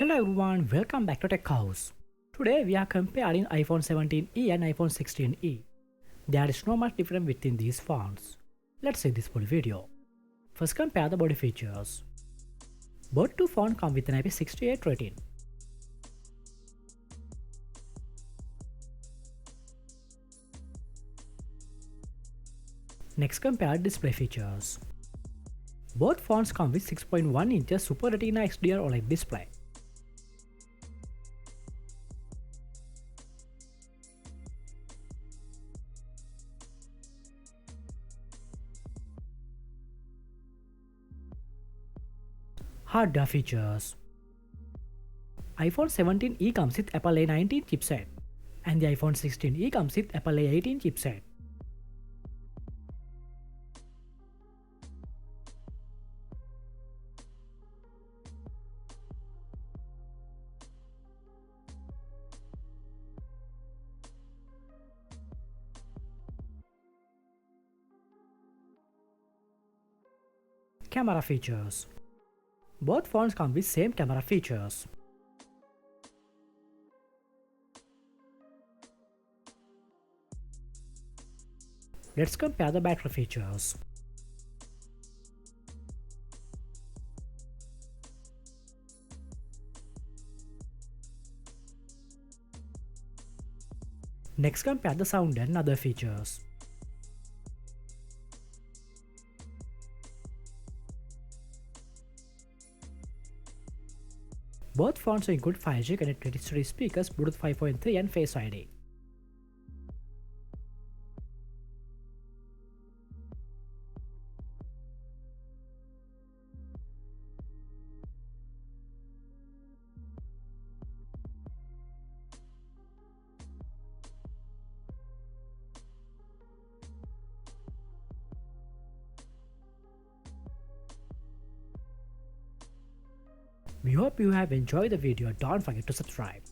Hello everyone, welcome back to Tech House. Today we are comparing iPhone 17e and iPhone 16e. There is no much difference between these phones. Let's see this full video. First compare the body features. Both two phones come with an IP68 rating. Next compare display features. Both phones come with 6.1 inches Super Retina XDR OLED display. Hardware features. iPhone 17e comes with Apple A19 chipset and the iPhone 16e comes with Apple A18 chipset. Camera features. Both phones come with same camera features. Let's compare the battery features. Next compare the sound and other features. Both phones include 5G connectivity speakers, Bluetooth 5.3 and Face ID. We hope you have enjoyed the video. Don't forget to subscribe.